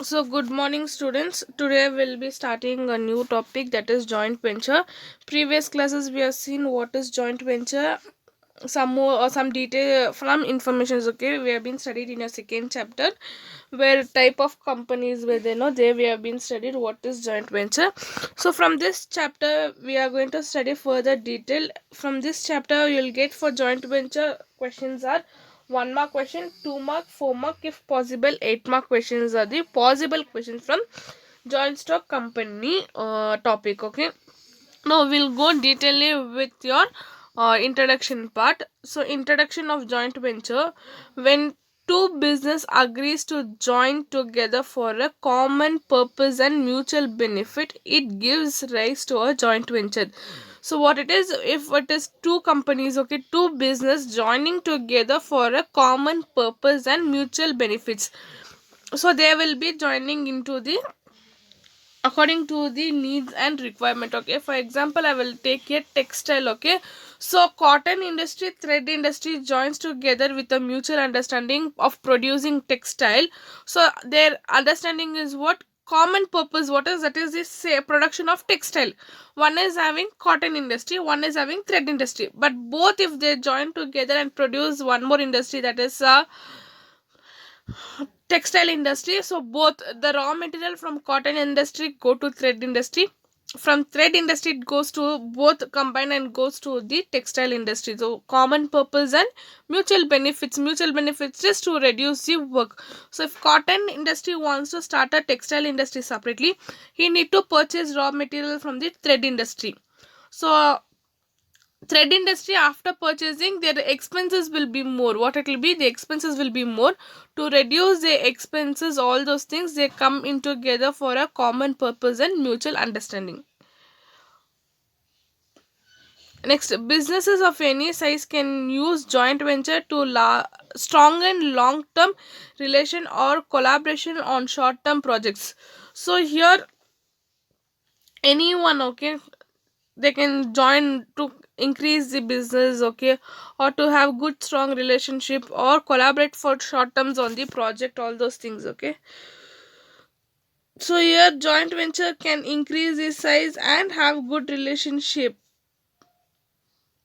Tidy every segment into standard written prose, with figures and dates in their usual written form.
So, good morning, students. Today we'll be starting a new topic, that is joint venture. Previous classes we have seen what is joint venture, some more or some detail from information is okay. We have been studied in a second chapter where type of companies where they know they we have been studied what is joint venture. So from this chapter we are going to study further detail. From this chapter you'll get for joint venture questions are 1 mark question, 2 mark, 4 mark, if possible 8 mark questions are the possible questions from joint stock company topic. Okay, now we'll go detailedly with your introduction part. So introduction of joint venture: when two business agrees to join together for a common purpose and mutual benefit, it gives rise to a joint venture. So what it is, if it is two companies, okay, two business joining together for a common purpose and mutual benefits, so they will be joining into the according to the needs and requirement. Okay, for example I will take a textile. Okay, so cotton industry, thread industry joins together with a mutual understanding of producing textile. So their understanding is what common purpose, what is that is this say production of textile. One is having cotton industry, one is having thread industry, but both if they join together and produce one more industry, that is textile industry. So both the raw material from cotton industry go to thread industry, from thread industry it goes to both combine and goes to the textile industry. So common purpose and mutual benefits just to reduce the work. So if cotton industry wants to start a textile industry separately, he need to purchase raw material from the thread industry. So thread industry, after purchasing, their expenses will be more. What it will be, the expenses will be more. To reduce the expenses, all those things, they come in together for a common purpose and mutual understanding. Next, businesses of any size can use joint venture to strong and long term relation or collaboration on short term projects. So here anyone, okay, they can join to increase the business, okay, or to have good strong relationship or collaborate for short terms on the project, all those things. Okay, so here joint venture can increase the size and have good relationship.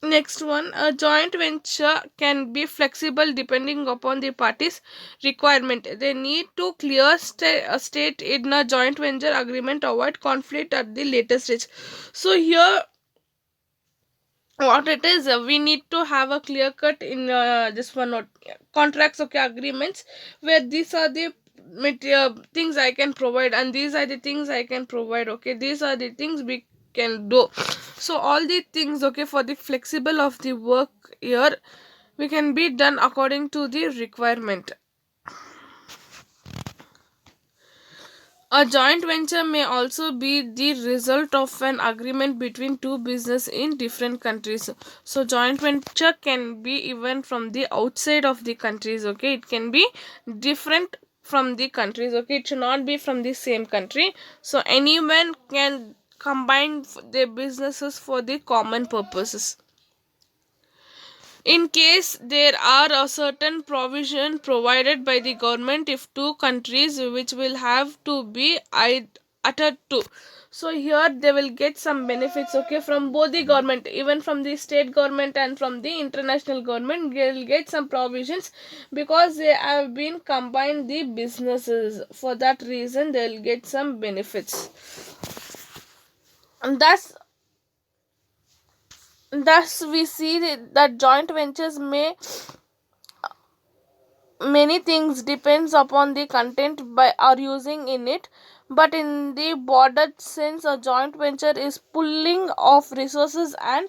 Next one, a joint venture can be flexible depending upon the parties requirement. They need to clear state in a joint venture agreement, avoid conflict at the later stage. So here what it is, we need to have a clear cut in this one contracts, okay, agreements, where these are the things I can provide and these are the things I can provide. Okay, these are the things we can do. So all the things, okay, for the flexible of the work here, we can be done according to the requirement. A joint venture may also be the result of an agreement between two business in different countries. So joint venture can be even from the outside of the countries. Okay, it can be different from the countries. Okay, it should not be from the same country. So anyone can combine their businesses for the common purposes. In case there are a certain provision provided by the government, if two countries which will have to be uttered to, so here they will get some benefits, okay, from both the government, even from the state government and from the international government, they will get some provisions because they have been combined the businesses. For that reason they will get some benefits. And thus we see that joint ventures may many things depends upon the content by are using in it, but in the broader sense a joint venture is pulling of resources and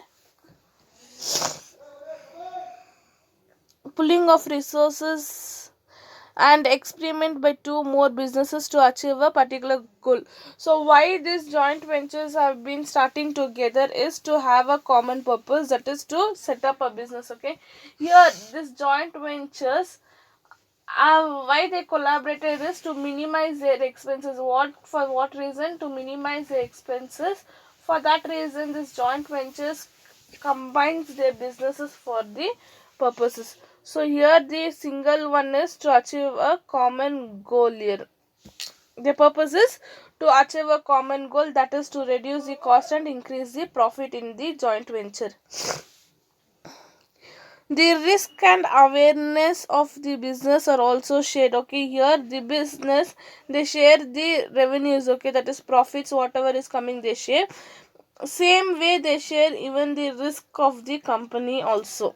pulling of resources and experiment by two more businesses to achieve a particular goal. So why these joint ventures have been starting together is to have a common purpose, that is to set up a business. Okay, here this joint ventures, why they collaborated is to minimize their expenses. What for what reason? To minimize their expenses. For that reason this joint ventures combines their businesses for the purposes. So here the single one is to achieve a common goal here. The purpose is to achieve a common goal, that is to reduce the cost and increase the profit in the joint venture. The risk and awareness of the business are also shared. Okay, here the business, they share the revenues, okay, that is profits, whatever is coming they share. Same way they share even the risk of the company also.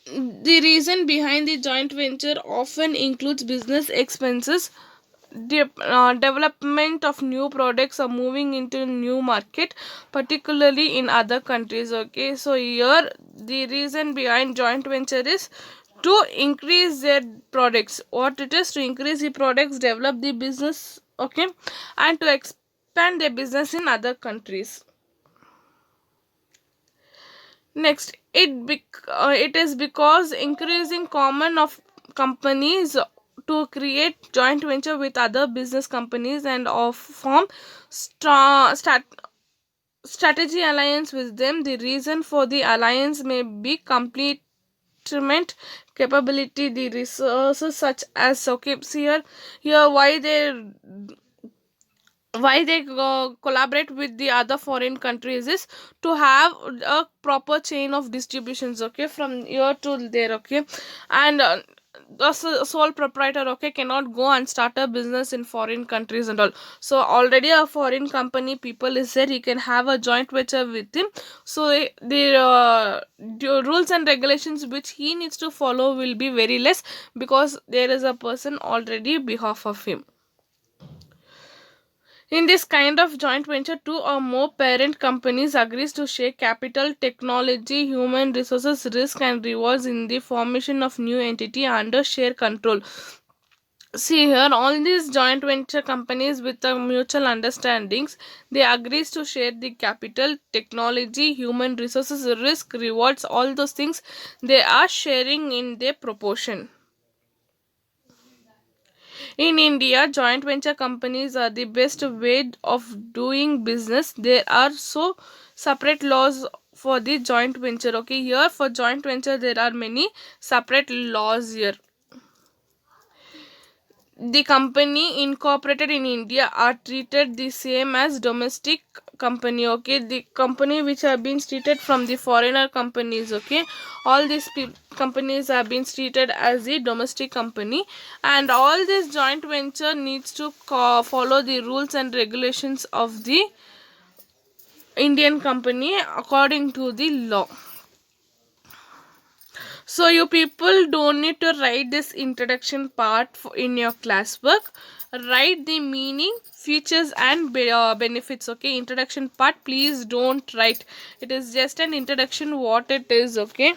The reason behind the joint venture often includes business expenses, development of new products or moving into new market, particularly in other countries. Okay, so here the reason behind joint venture is to increase their products. What it is, to increase the products, develop the business, okay, and to expand their business in other countries. Next, it is because increasing common of companies to create joint venture with other business companies and of form strategy alliance with them. The reason for the alliance may be complement capability, the resources such as, okay, see here why they collaborate with the other foreign countries is to have a proper chain of distributions, okay, from here to there, okay, and the sole proprietor, okay, cannot go and start a business in foreign countries and all. So already a foreign company people is there, he can have a joint venture with him. So the rules and regulations which he needs to follow will be very less, because there is a person already behalf of him. In this kind of joint venture, two or more parent companies agrees to share capital, technology, human resources, risk and rewards in the formation of new entity under share control. See here, all these joint venture companies with the mutual understandings, they agrees to share the capital, technology, human resources, risk, rewards, all those things they are sharing in their proportion. In India, joint venture companies are the best way of doing business. There are so separate laws for the joint venture. Okay, here for joint venture there are many separate laws here. The company incorporated in India are treated the same as domestic company. Okay, the company which have been treated from the foreigner companies, okay, all these companies have been treated as the domestic company, and all this joint venture needs to follow the rules and regulations of the Indian company according to the law. So you people don't need to write this introduction part in your classwork. Write the meaning, features and benefits. Okay, introduction part please don't write. It is just an introduction what it is. Okay.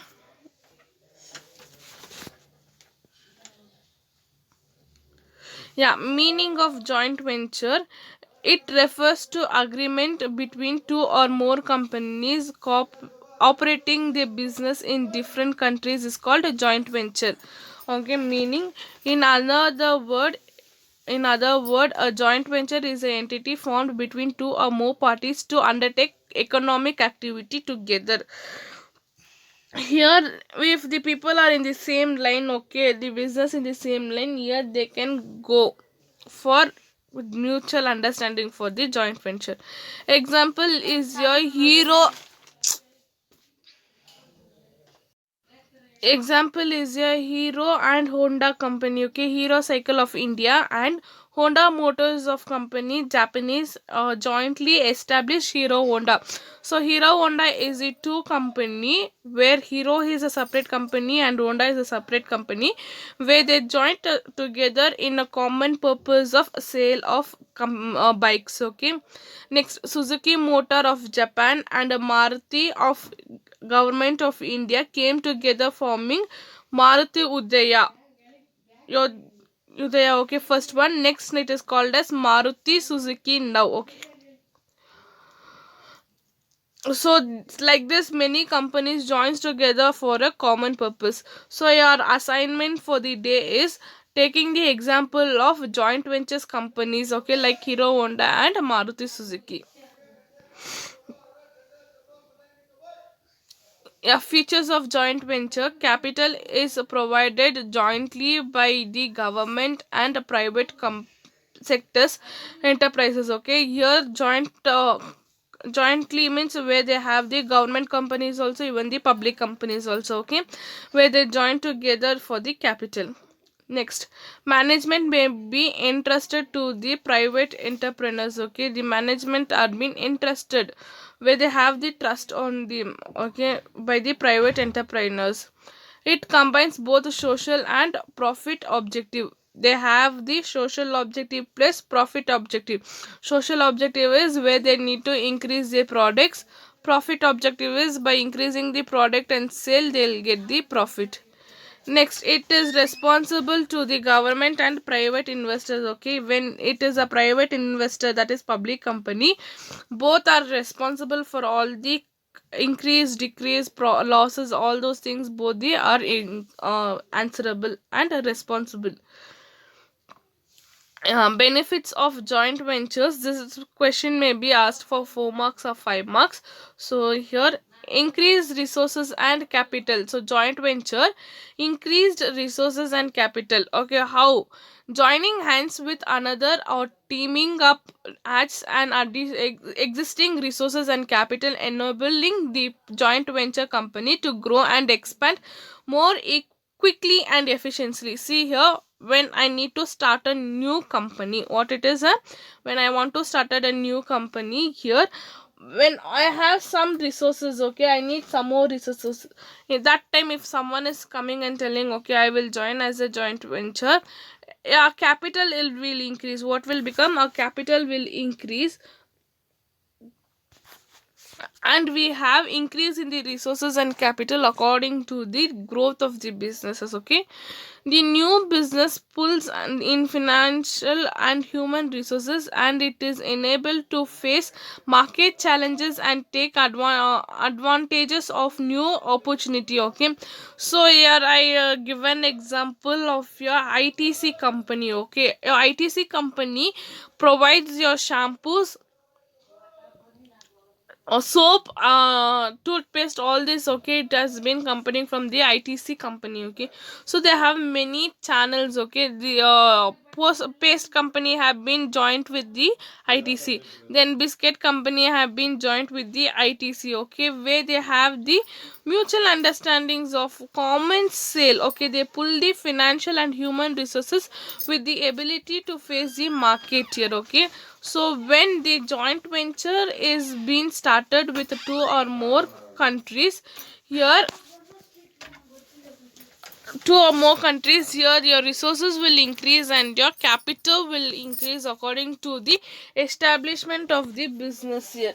Yeah, meaning of joint venture. It refers to agreement between two or more companies operating their business in different countries is called a joint venture. Okay, meaning in another word, a joint venture is an entity formed between two or more parties to undertake economic activity together. Here, if the people are in the same line, okay, the business in the same line, here they can go for mutual understanding for the joint venture. Example is a Hero and Honda company. Okay, Hero Cycle of India and Honda Motors of company Japanese jointly established Hero Honda. So Hero Honda is a two company where Hero is a separate company and Honda is a separate company, where they joined together in a common purpose of sale of bikes. Okay. Next, Suzuki Motor of Japan and a Maruti of Government of India came together forming Maruti Udaya. Your Udaya, okay, first one. Next, it is called as Maruti Suzuki now. Okay. So like this, many companies joins together for a common purpose. So your assignment for the day is taking the example of joint ventures companies, okay, like Hero Honda and Maruti Suzuki. Yeah, features of joint venture: capital is provided jointly by the government and private sectors enterprises. Okay, here jointly means where they have the government companies also, even the public companies also. Okay, where they join together for the capital. Next, management may be entrusted to the private entrepreneurs. Okay, the management are being entrusted where they have the trust on them. Okay, by the private entrepreneurs. It combines both social and profit objective. They have the social objective plus profit objective. Social objective is where they need to increase their products. Profit objective is by increasing the product and sale they'll get the profit. Next, it is responsible to the government and private investors. Okay, when it is a private investor, that is public company, both are responsible for all the increase, decrease, losses, all those things. Both they are answerable and responsible. Benefits of joint ventures. This question may be asked for 4 marks or 5 marks. So here, increased resources and capital. So joint venture, increased resources and capital. Okay, how? Joining hands with another or teaming up adds an existing resources and capital, enabling the joint venture company to grow and expand more quickly and efficiently. See here, when I need to start a new company, what it is, when I want to start a new company here, when I have some resources, okay, I need some more resources. In that time, if someone is coming and telling, okay, I will join as a joint venture, yeah, capital will increase. What will become? Our capital will increase, and we have increase in the resources and capital according to the growth of the businesses. Okay, the new business pulls in financial and human resources, and it is enabled to face market challenges and take advantages of new opportunity. Okay, so here I give an example of your ITC company. Okay, your ITC company provides your shampoos or soap, toothpaste, all this. Okay, it has been company from the ITC company. Okay, so they have many channels. Okay, the post paste company have been joined with the ITC, then biscuit company have been joined with the ITC. Okay, where they have the mutual understandings of common sale. Okay, they pull the financial and human resources with the ability to face the market here. Okay, so when the joint venture is being started with 2 or more countries, here 2 or more countries, here your resources will increase and your capital will increase according to the establishment of the business here.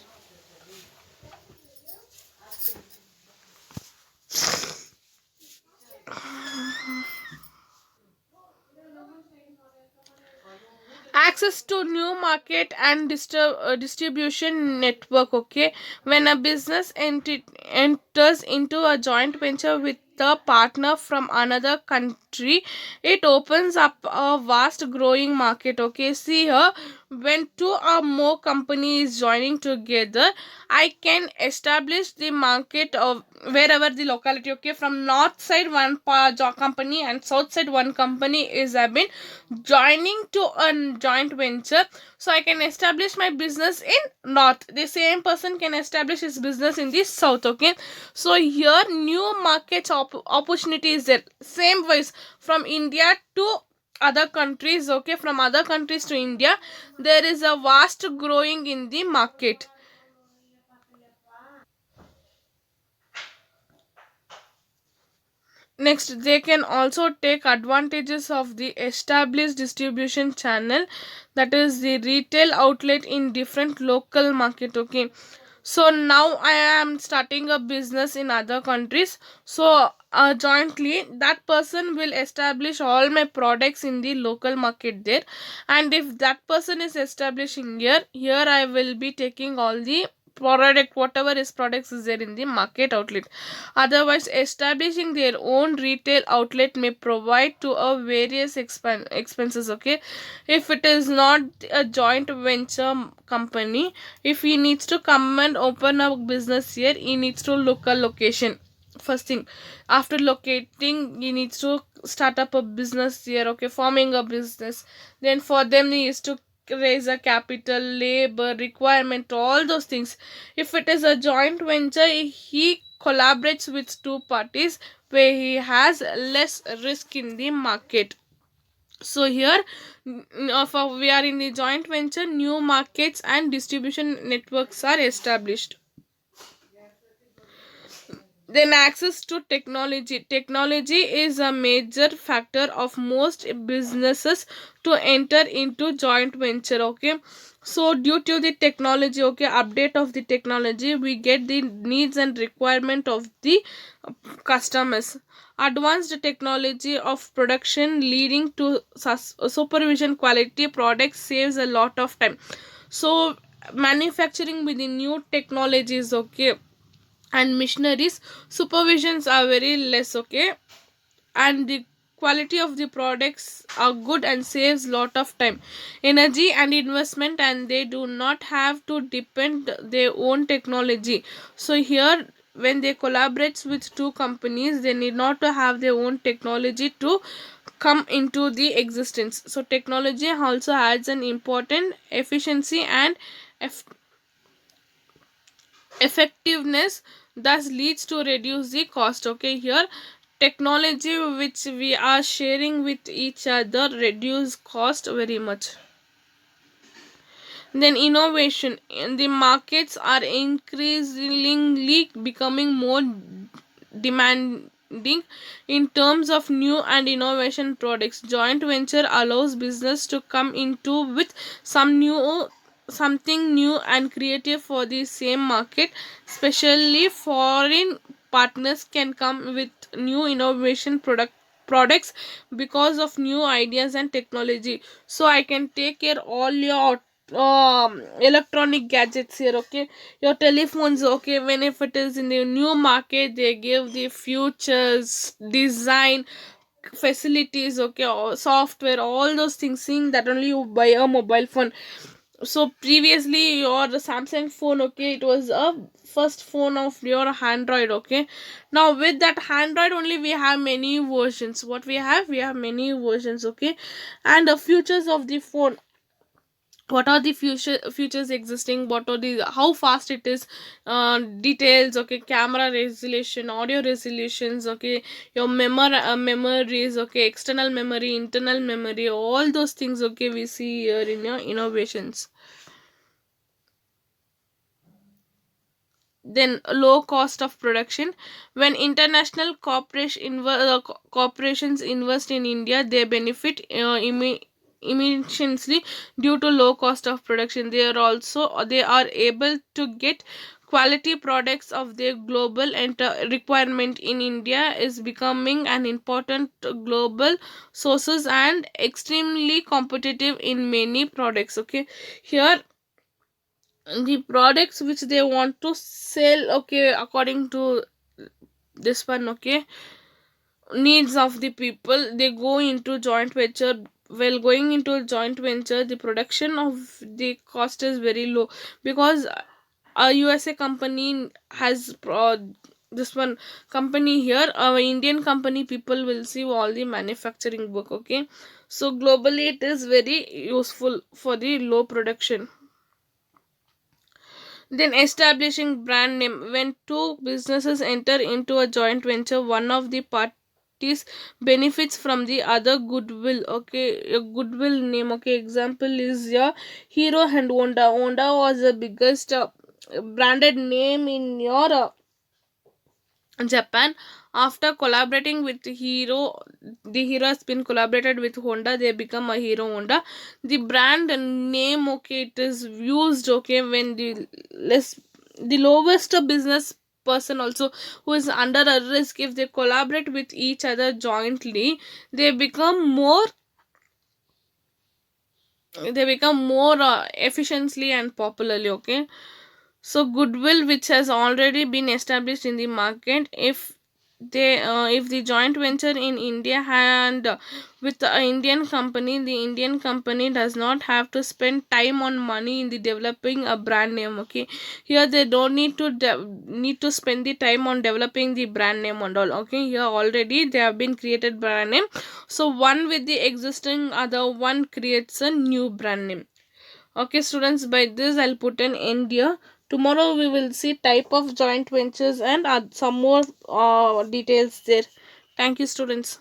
Access to new market and distribution network. Okay, when a business enters into a joint venture with a partner from another country, it opens up a vast growing market. Okay, see here, when 2 or more companies joining together, I can establish the market of wherever the locality. Okay, from north side one company and south side one company is have been joining to a joint venture, so I can establish my business in north, the same person can establish his business in the south. Okay, so here new markets opportunity is there. Same wise, from India to other countries. Okay, from other countries to India, there is a vast growing in the market. Next, they can also take advantages of the established distribution channel, that is the retail outlet in different local market. Okay, so now I am starting a business in other countries. So jointly that person will establish all my products in the local market there, and if that person is establishing here I will be taking all the product, whatever his products is there in the market outlet. Otherwise, establishing their own retail outlet may provide to a various expenses. Okay, if it is not a joint venture company, if he needs to come and open a business here, he needs to look a location. first thing, after locating he needs to start up a business here, okay, forming a business. Then for them he is to raise a capital, labor requirement, all those things. If it is a joint venture, he collaborates with two parties where he has less risk in the market. So here, for we are in the joint venture, new markets and distribution networks are established. Then access to technology. Technology is a major factor of most businesses to enter into joint venture, okay. So due to the technology, okay, update of the technology, we get the needs and requirement of the customers. Advanced technology of production leading to supervision quality products saves a lot of time. So manufacturing with the new technologies, okay, and missionaries, supervisions are very less, okay, and the quality of the products are good and saves lot of time, energy and investment, and they do not have to depend their own technology. So here, when they collaborate with two companies, they need not to have their own technology to come into the existence. So technology also adds an important efficiency and eff- effectiveness, thus leads to reduce the cost, okay. Here, technology which we are sharing with each other reduce cost very much. Then innovation in the markets are increasingly becoming more demanding in terms of new and innovation products. Joint venture allows business to come into with something new and creative for the same market. Especially foreign partners can come with new innovation products because of new ideas and technology. So I can take care all your electronic gadgets here, okay, your telephones, okay. When if it is in the new market, they give the futures, design, facilities, okay, or software, all those things, seeing that only you buy a mobile phone. So previously your Samsung phone, okay, it was a first phone of your Android, okay. Now with that Android only, we have many versions. What we have many versions, okay. And the features of the phone, what are the features existing, what are the, how fast it is, details, okay, camera resolution, audio resolutions, okay, your memories, okay, external memory, internal memory, all those things, okay, we see here in your innovations. Then low cost of production. When international corporations invest in India, they benefit immensely due to low cost of production. They are able to get quality products of their global requirement. In India is becoming an important global sources and extremely competitive in many products, okay. Here, the products which they want to sell, okay, according to this one, okay, needs of the people, they go into joint venture. Well, going into a joint venture, the production of the cost is very low, because a USA company has this one company here, our Indian company people will see all the manufacturing work, okay. So globally it is very useful for the low production. Then establishing brand name. When two businesses enter into a joint venture, one of the parties benefits from the other goodwill. Okay, a goodwill name. Okay, example is your Hero and Honda. Honda was the biggest branded name in your Japan. After collaborating with Hero, the Hero has been collaborated with Honda. They become a Hero Honda. The brand name, okay, it is used, okay, when the lowest business person also who is under a risk, if they collaborate with each other jointly, they become more efficiently and popularly, okay. So goodwill which has already been established in the market, if they if the joint venture in India and with the Indian company does not have to spend time on money in the developing a brand name. Okay, here they don't need to spend the time on developing the brand name and all. Okay, here already they have been created brand name, so one with the existing other one creates a new brand name. Okay, students, by this I'll put an end here. Tomorrow we will see type of joint ventures and some more details there. Thank you, students.